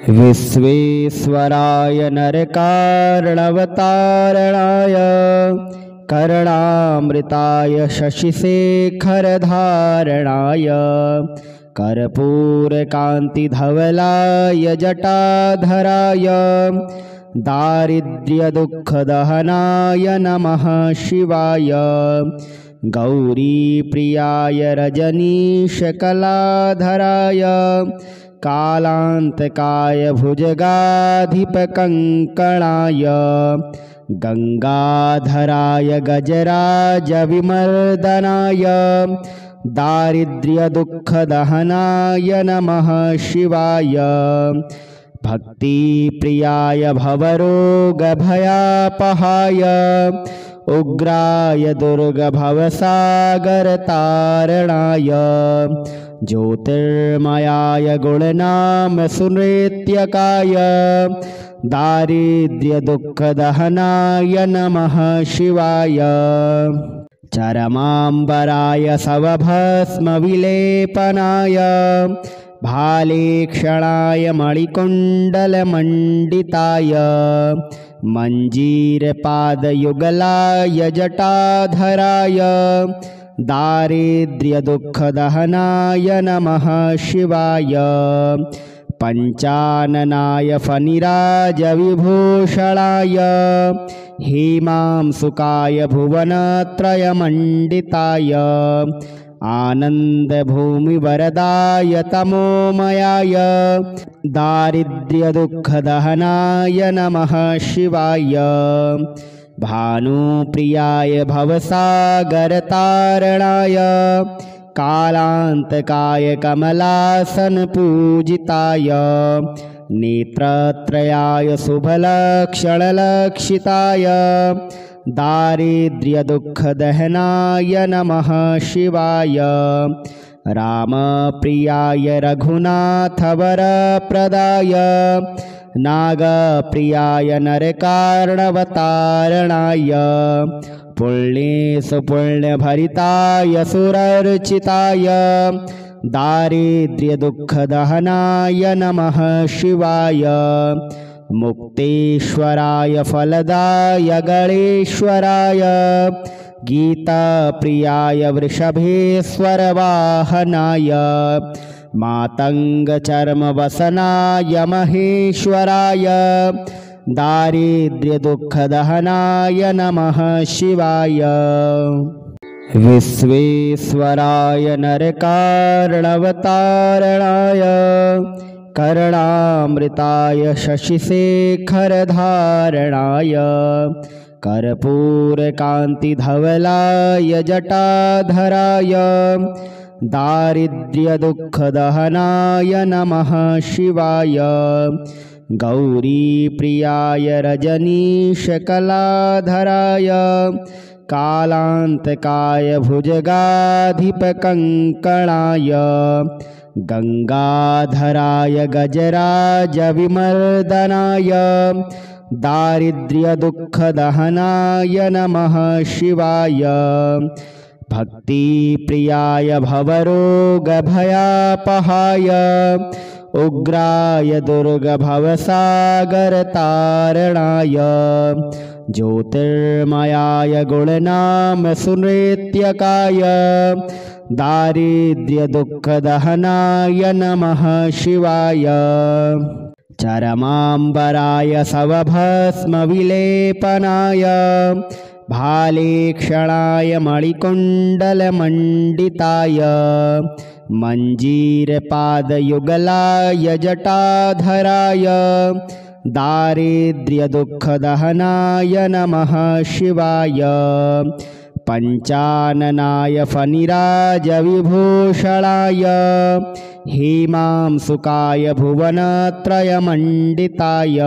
विश्वेश्वराय नरकार्णवतारणाय कर्णामृताय शशिशेखरधारणाय कर्पूरकान्तिधवलाय जटाधराय दारिद्र्यदुःखदहनाय नमः शिवाय गौरीप्रियाय रजनीशकलाधराय कालान्तकाय भुजगाधिपकङ्कणाय गंगाधराय गजराजविमर्दनाय दारिद्र्यदुःखदहनाय नमः शिवाय भक्तिप्रियाय भवरोगभयापहाय उग्राय दुर्गभवसागरतारणाय ज्योतिर्मयाय गुणनामसुनृत्यकाय दारिद्र्यदुःखदहनाय नमः शिवाय चरमाम्बराय सवभस्मविलेपनाय भालेक्षणाय मणिकुण्डलमण्डिताय मञ्जीरपादयुगलाय जटाधराय दारिद्र्यदुःखदहनाय नमः शिवाय पञ्चाननाय फणिराजविभूषणाय हेमांसुकाय भुवनत्रयमण्डिताय आनन्दभूमिवरदाय तमोमयाय दारिद्र्यदुःखदहनाय नमः शिवाय भानुप्रियाय भवसागरतारणाय कालान्तकाय कमलासनपूजिताय नेत्रत्रयाय शुभलक्षणलक्षिताय दारिद्र्यदुःखदहनाय नमः शिवाय रामप्रियाय रघुनाथवरप्रदाय नागप्रियाय नरकार्णवतारणाय पुण्येषु पुण्यभरिताय सुरर्चिताय दारिद्र्यदुःखदहनाय नमः शिवाय मुक्तेश्वराय फलदाय गणेश्वराय गीताप्रियाय वृषभेश्वरवाहनाय मातङ्गचर्मवसनाय महेश्वराय दारिद्र्यदुःखदहनाय नमः शिवाय विश्वेश्वराय नरकार्णवतारणाय कर्णामृताय शशिशेखरधारणाय कर्पूरकान्तिधवलाय जटाधराय दारिद्र्यदुःखदहनाय नमः शिवाय गौरीप्रियाय रजनीशकलाधराय कालान्तकाय भुजगाधिपकङ्कणाय गंगाधराय गजराजविमर्दनाय दारिद्र्यदुःखदहनाय नमः शिवाय भक्तिप्रियाय भवरोगभयापहाय उग्राय दुर्गभवसागरतारणाय ज्योतिर्मयाय गुणनामसुनृत्यकाय दारिद्र्यदुःखदहनाय नमः शिवाय चरमाम्बराय सवभस्मविलेपनाय भालेक्षणाय मणिकुण्डलमण्डिताय मञ्जीरपादयुगलाय जटाधराय दारिद्र्यदुःखदहनाय नमः शिवाय पञ्चाननाय फणिराजविभूषणाय हेमांसुकाय भुवनत्रयमण्डिताय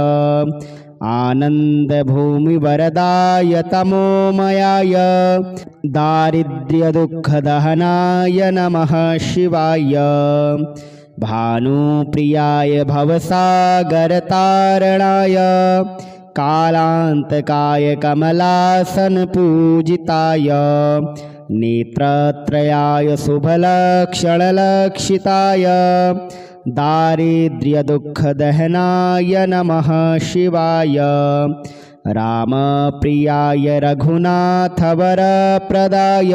आनन्दभूमिवरदाय तमोमयाय दारिद्र्यदुःखदहनाय नमः शिवाय भानुप्रियाय भवसागरतारणाय कालान्तकाय कमलासनपूजिताय नेत्रत्रयाय शुभलक्षणलक्षिताय दारिद्र्यदुःखदहनाय नमः शिवाय। रामप्रियाय रघुनाथवरप्रदाय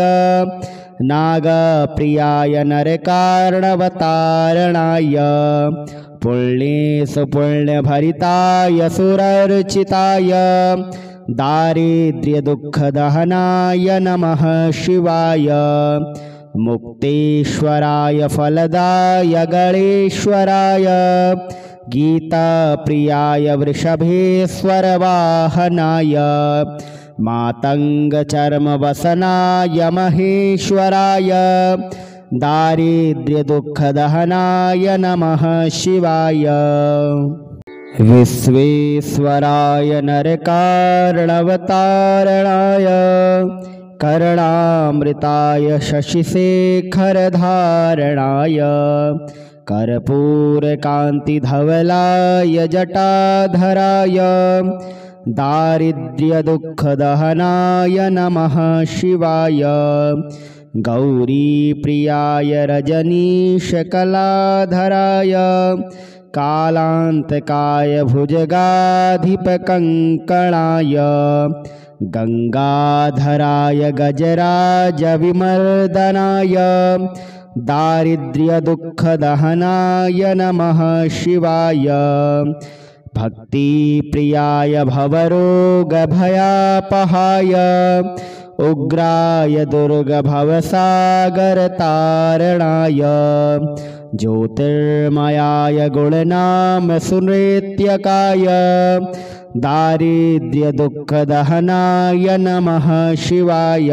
नागप्रियाय नरकार्णवतारणाय पुण्येषु पुण्यभरिताय सुरर्चिताय दारिद्र्यदुःखदहनाय नमः शिवाय। मुक्तेश्वराय फलदाय गणेश्वराय गीताप्रियाय वृषभेश्वरवाहनाय मातङ्गचर्मवसनाय महेश्वराय दारिद्र्यदुःखदहनाय नमः शिवाय। विश्वेश्वराय नरकार्णवतारणाय कर्णामृताय शशिशेखरधारणाय कर्पूरकान्तिधवलाय जटाधराय दारिद्र्यदुःखदहनाय नमः शिवाय। गौरीप्रियाय रजनीशकलाधराय कालान्तकाय भुजगाधिपकङ्कणाय गङ्गाधराय गजराजविमर्दनाय दारिद्र्यदुःखदहनाय नमः शिवाय। भक्तिप्रियाय भवरोगभयापहाय उग्राय दुर्गभवसागरतारणाय ज्योतिर्मयाय गुणनामसुनृत्यकाय दारिद्र्यदुःखदहनाय नमः शिवाय।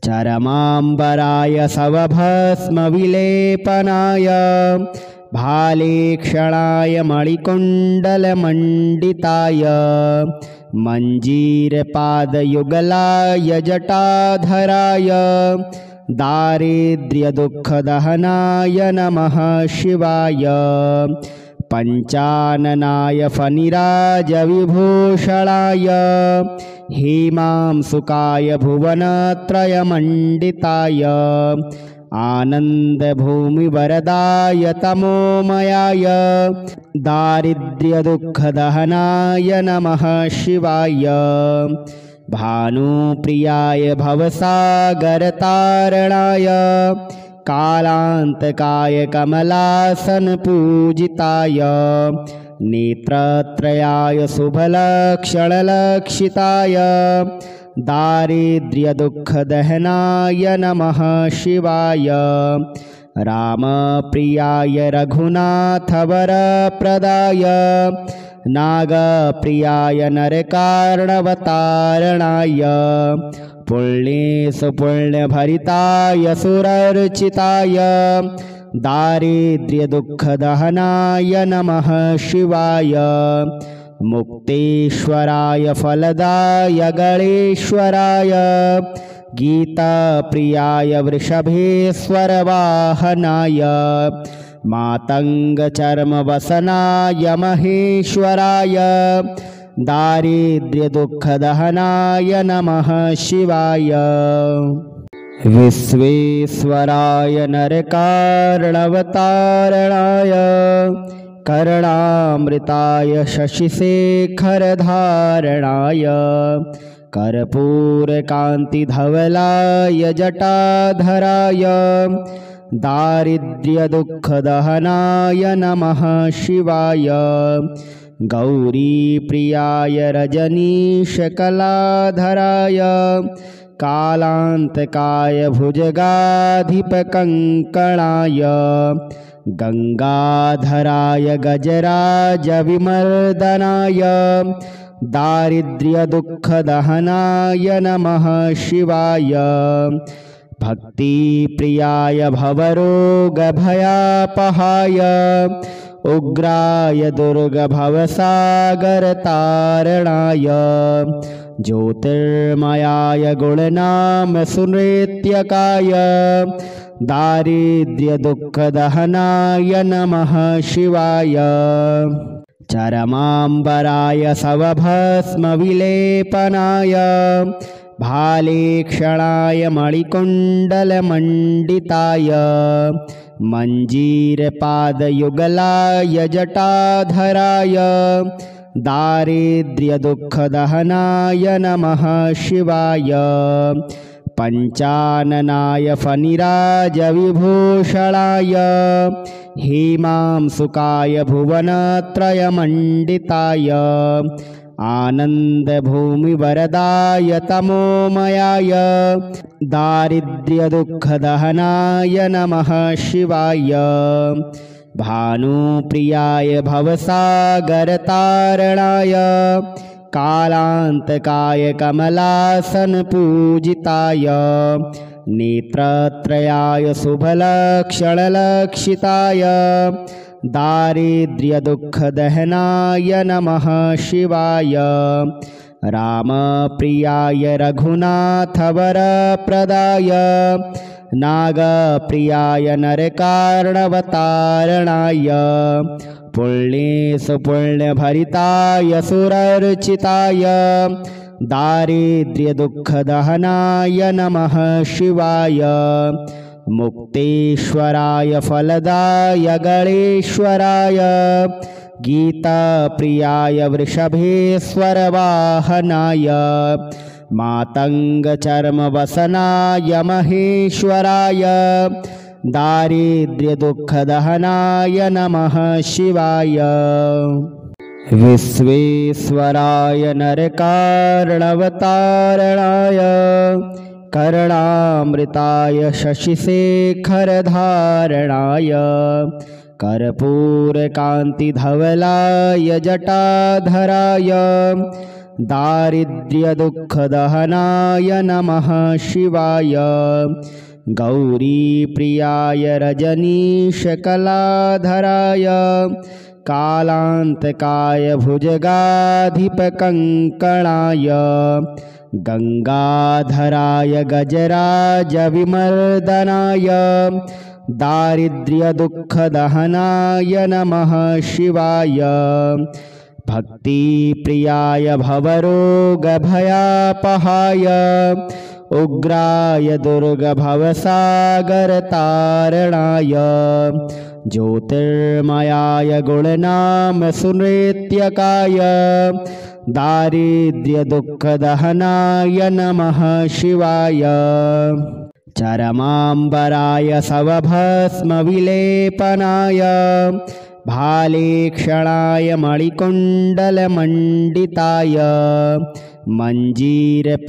चरमाम्बराय सवभस्मविलेपनाय भालेक्षणाय मणिकुण्डलमण्डिताय मञ्जीरपादयुगलाय जटाधराय दारिद्र्यदुःखदहनाय नमः शिवाय। पञ्चाननाय फणिराजविभूषणाय हेमांसुकाय भुवनत्रयमण्डिताय आनन्दभूमिवरदाय तमोमयाय दारिद्र्यदुःखदहनाय नमः शिवाय। भानुप्रियाय भवसागरतारणाय कालान्तकाय कमलासनपूजिताय नेत्रत्रयाय शुभलक्षणलक्षिताय दारिद्र्यदुःखदहनाय नमः शिवाय। रामप्रियाय रघुनाथवरप्रदाय नागप्रियाय नरकार्णवतारणाय पुण्येषु पुण्यभरिताय सुरर्चिताय दारिद्र्यदुःखदहनाय नमः शिवाय। मुक्तेश्वराय फलदाय गणेश्वराय गीताप्रियाय वृषभेश्वरवाहनाय मातङ्गचर्मवसनाय महेश्वराय दारिद्र्यदुःखदहनाय नमः शिवाय। विश्वेश्वराय नरकार्णवतारणाय कर्णामृताय शशिशेखरधारणाय कर्पूरकान्तिधवलाय जटाधराय दारिद्र्यदुःखदहनाय नमः शिवाय। गौरीप्रियाय रजनीशकलाधराय कालान्तकाय भुजगाधिपकङ्कणाय गङ्गाधराय गजराजविमर्दनाय दारिद्र्यदुःखदहनाय नमः शिवाय। भक्तिप्रियाय भवरोगभयापहाय उग्राय दुर्गभवसागरतारणाय ज्योतिर्मयाय गुणनामसुनृत्यकाय दारिद्र्यदुःखदहनाय नमः शिवाय। चरमाम्बराय सवभस्मविलेपनाय भालेक्षणाय मणिकुण्डलमण्डिताय मञ्जीरपादयुगलाय जटाधराय दारिद्र्यदुःखदहनाय नमः शिवाय पञ्चाननाय फणिराजविभूषणाय हेमांसुकाय भुवनत्रयमण्डिताय आनन्दभूमिवरदाय तमोमयाय दारिद्र्यदुःखदहनाय नमः शिवाय भानुप्रियाय भवसागरतारणाय कालान्तकाय कमलासनपूजिताय नेत्रत्रयाय शुभलक्षणलक्षिताय दारिद्र्यदुःखदहनाय नमः शिवाय रामप्रियाय रघुनाथवरप्रदाय नागप्रियाय नरकार्णवतारणाय पुण्येशपुण्यभरिताय सुरर्चिताय दारिद्र्यदुःखदहनाय नमः शिवाय मुक्तेश्वराय फलदाय गणेश्वराय गीताप्रियाय वृषभेश्वरवाहनाय मातङ्गचर्मवसनाय महेश्वराय दारिद्र्यदुःखदहनाय नमः शिवाय विश्वेश्वराय नरकार्णवतारणाय कर्णामृताय शशिशेखरधारणाय कर्पूरकान्तिधवलाय जटाधराय दारिद्र्यदुःखदहनाय नमः शिवाय गौरीप्रियाय रजनीशकलाधराय कालान्तकाय भुजगाधिपकङ्कणाय गंगाधराय गजराजविमर्दनाय दारिद्र्यदुःखदहनाय नमः शिवाय भक्तिप्रियाय भवरोगभयापहाय उग्राय दुर्गभवसागरतारणाय ज्योतिर्मयाय गुणनामसुनृत्यकाय दारिद्र्यदुःखदहनाय नमः शिवाय चरमाम्बराय सवभस्मविलेपनाय भालेक्षणाय मणिकुण्डलमण्डिताय मञ्जीरपादयुगलाय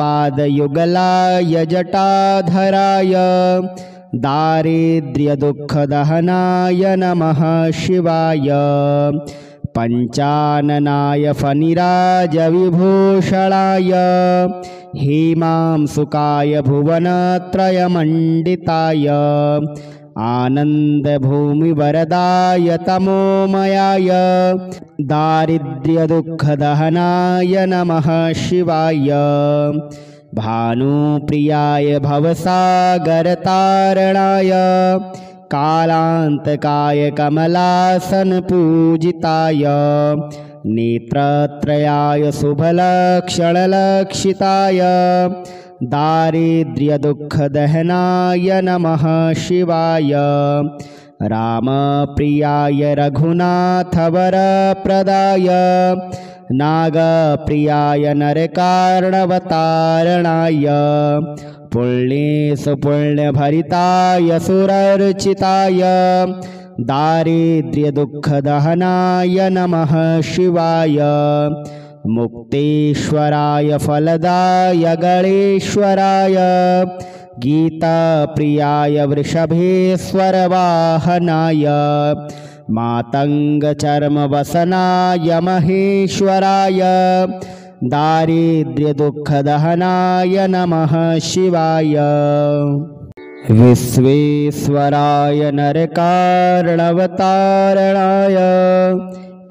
जटाधराय दारिद्र्यदुःखदहनाय नमः शिवाय पञ्चाननाय फणिराजविभूषणाय हेमांसुकाय भुवनत्रयमण्डिताय आनन्दभूमिवरदाय तमोमयाय दारिद्र्यदुःखदहनाय नमः शिवाय भानुप्रियाय भवसागरतारणाय कालान्तकाय कमलासनपूजिताय नेत्रत्रयाय शुभलक्षणलक्षिताय दारिद्र्यदुःखदहनाय नमः शिवाय रामप्रियाय रघुनाथवरप्रदाय नागप्रियाय नरकार्णवतारणाय पुण्येशपुण्यभरिताय सुरर्चिताय दारिद्र्यदुःखदहनाय नमः शिवाय मुक्तेश्वराय फलदाय गणेश्वराय गीताप्रियाय वृषभेश्वरवाहनाय मातङ्गचर्मवसनाय महेश्वराय दारिद्र्यदुःखदहनाय नमः शिवाय विश्वेश्वराय नरकार्णवतारणाय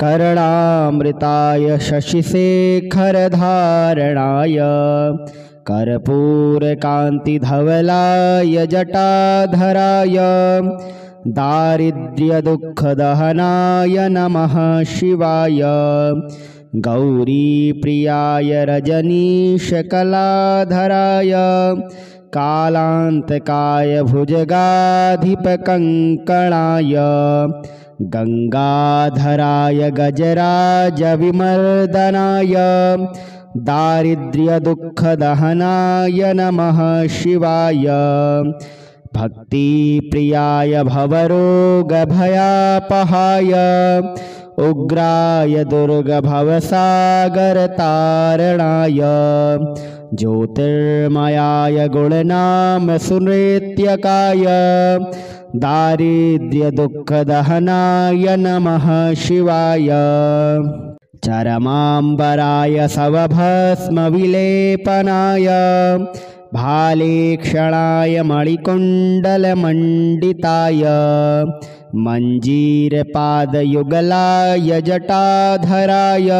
कर्णामृताय शशिशेखरधारणाय कर्पूरकान्तिधवलाय जटाधराय दारिद्र्यदुःखदहनाय नमः शिवाय गौरीप्रियाय रजनीशकलाधराय कालान्तकाय भुजगाधिपकङ्कणाय गङ्गाधराय गजराजविमर्दनाय दारिद्र्यदुःखदहनाय नमः शिवाय। भक्तिप्रियाय भवरोगभयापहाय उग्राय दुर्गभवसागरतारणाय ज्योतिर्मयाय गुणनामसुनृत्यकाय दारिद्र्यदुःखदहनाय नमः शिवाय। चरमाम्बराय सवभस्मविलेपनाय भालेक्षणाय मणिकुण्डलमण्डिताय मञ्जीरपादयुगलाय जटाधराय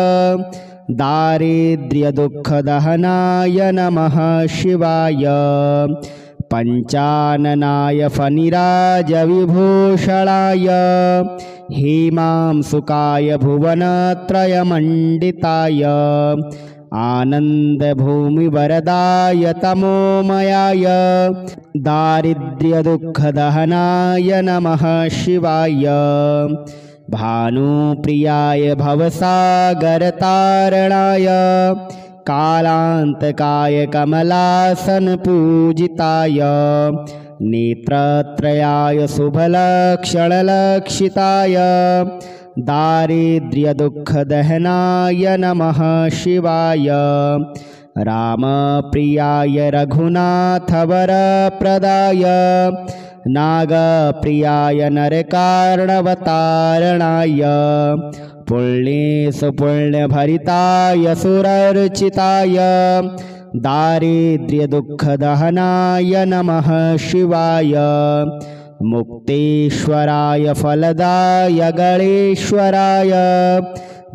दारिद्र्यदुःखदहनाय नमः शिवाय। पञ्चाननाय फणिराजविभूषणाय हेमांसुकाय भुवनत्रयमण्डिताय आनन्दभूमिवरदाय तमोमयाय दारिद्र्यदुःखदहनाय नमः शिवाय। भानुप्रियाय भवसागरतारणाय कालान्तकाय कमलासनपूजिताय नेत्रत्रयाय शुभलक्षणलक्षिताय दारिद्र्यदुःखदहनाय नमः शिवाय। रामप्रियाय रघुनाथवरप्रदाय नागप्रियाय नरकार्णवतारणाय पुण्येषु पुण्यभरिताय सुरर्चिताय दारिद्र्यदुःखदहनाय नमः शिवाय। मुक्तेश्वराय फलदाय गणेश्वराय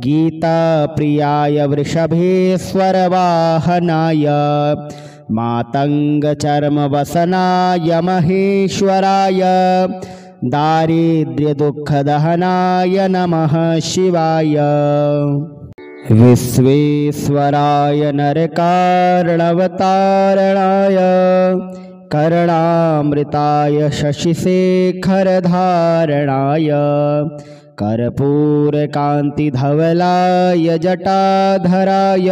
गीताप्रियाय वृषभेश्वरवाहनाय मातङ्गचर्मवसनाय महेश्वराय दारिद्र्यदुःखदहनाय नमः शिवाय। विश्वेश्वराय नरकार्णवतारणाय कर्णामृताय शशिशेखरधारणाय कर्पूरकान्तिधवलाय जटाधराय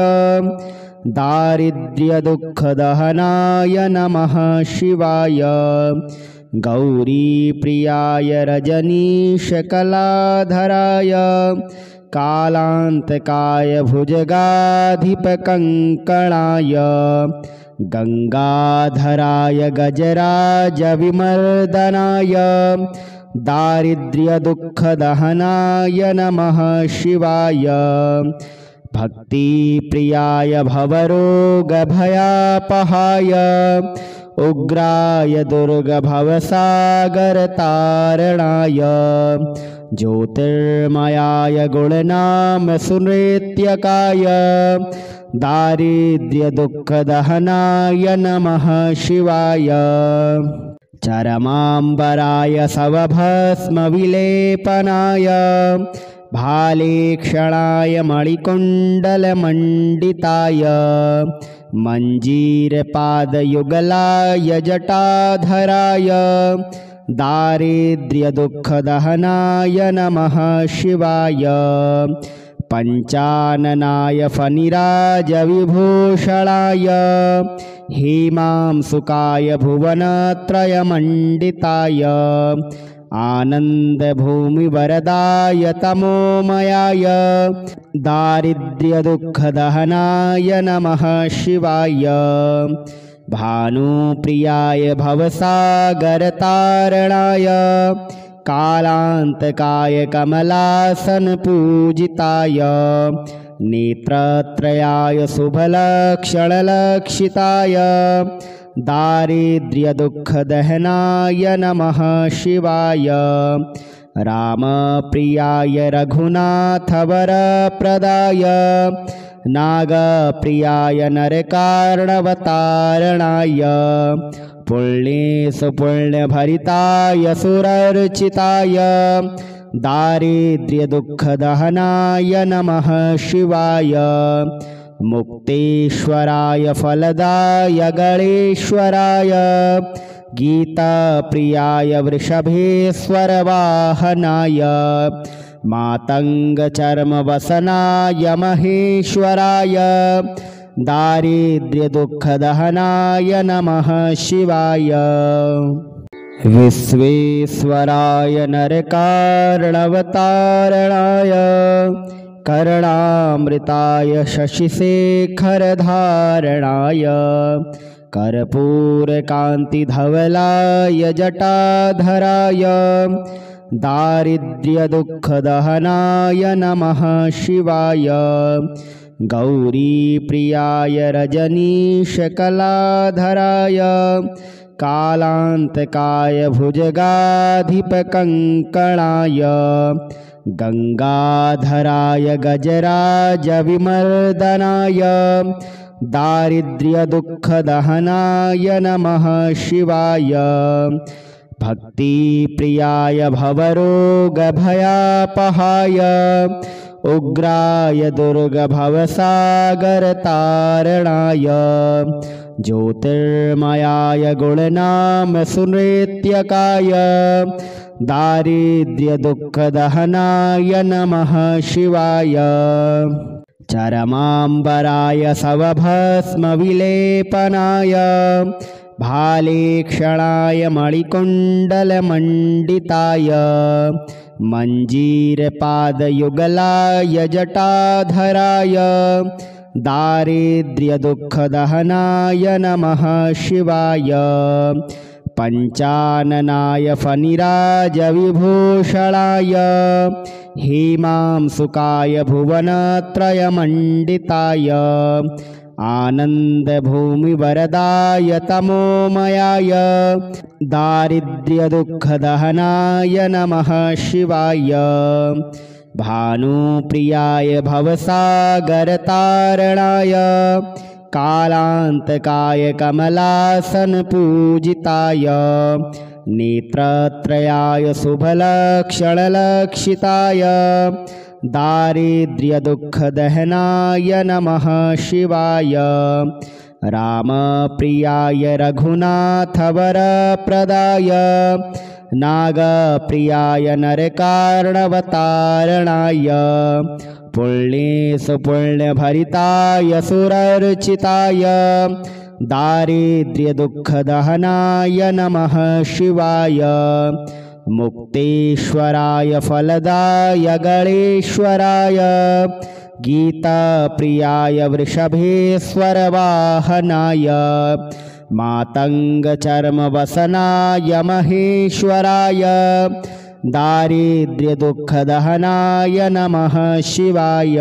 दारिद्र्यदुःखदहनाय नमः शिवाय। गौरीप्रियाय रजनीशकलाधराय कालान्तकाय भुजगाधिपकङ्कणाय गङ्गाधराय गजराजविमर्दनाय दारिद्र्यदुःखदहनाय नमः शिवाय। भक्तिप्रियाय भवरोगभयापहाय उग्राय दुर्गभवसागरतारणाय ज्योतिर्मयाय गुणनामसुनृत्यकाय दारिद्र्यदुःखदहनाय नमः शिवाय। चरमाम्बराय सवभस्मविलेपनाय भालेक्षणाय मणिकुण्डलमण्डिताय मञ्जीरपादयुगलाय जटाधराय दारिद्र्यदुःखदहनाय नमः शिवाय। पञ्चाननाय फणिराजविभूषणाय हेमांसुकाय भुवनत्रयमण्डिताय आनन्दभूमिवरदाय तमोमयाय दारिद्र्यदुःखदहनाय नमः शिवाय। भानुप्रियाय भवसागरतारणाय कालान्तकाय कमलासनपूजिताय नेत्रत्रयाय शुभलक्षणलक्षिताय दारिद्र्यदुःखदहनाय नमः शिवाय। रामप्रियाय रघुनाथवरप्रदाय नागप्रियाय नरकार्णवतारणाय पुण्येषु पुण्यभरिताय सुरर्चिताय दारिद्र्यदुःखदहनाय नमः शिवाय। मुक्तेश्वराय फलदाय गणेश्वराय गीताप्रियाय वृषभेश्वरवाहनाय मातङ्गचर्मवसनाय महेश्वराय दारिद्र्यदुःखदहनाय नमः शिवाय विश्वेश्वराय नरकार्णवतारणाय कर्णामृताय शशिशेखरधारणाय कर्पूरकान्तिधवलाय जटाधराय दारिद्र्यदुःखदहनाय नमः शिवाय गौरीप्रियाय रजनीशकलाधराय कालान्तकाय भुजगाधिपकङ्कणाय गङ्गाधराय गजराजविमर्दनाय दारिद्र्यदुःखदहनाय नमः शिवाय भक्तिप्रियाय भवरोगभयापहाय उग्राय दुर्गभवसागरतारणाय ज्योतिर्मयाय गुणनामसुनृत्यकाय दारिद्र्यदुःखदहनाय नमः शिवाय चरमाम्बराय सवभस्मविलेपनाय भालेक्षणाय मणिकुण्डलमण्डिताय मञ्जीरपादयुगलाय जटाधराय दारिद्र्यदुःखदहनाय नमः शिवाय पञ्चाननाय फणिराजविभूषणाय हेमांसुकाय भुवनत्रयमण्डिताय आनन्दभूमिवरदाय तमोमयाय दारिद्र्यदुःखदहनाय नमः शिवाय भानुप्रियाय भवसागरतारणाय कालान्तकाय कमलासनपूजिताय नेत्रत्रयाय शुभलक्षणलक्षिताय दारिद्र्यदुःखदहनाय नमः शिवाय रामप्रियाय रघुनाथवरप्रदाय नागप्रियाय नरकार्णवतारणाय पुण्येशपुण्यभरिताय सुरर्चिताय दारिद्र्यदुःखदहनाय नमः शिवाय मुक्तेश्वराय फलदाय गणेश्वराय गीताप्रियाय वृषभेश्वरवाहनाय मातङ्गचर्मवसनाय महेश्वराय दारिद्र्यदुःखदहनाय नमः शिवाय।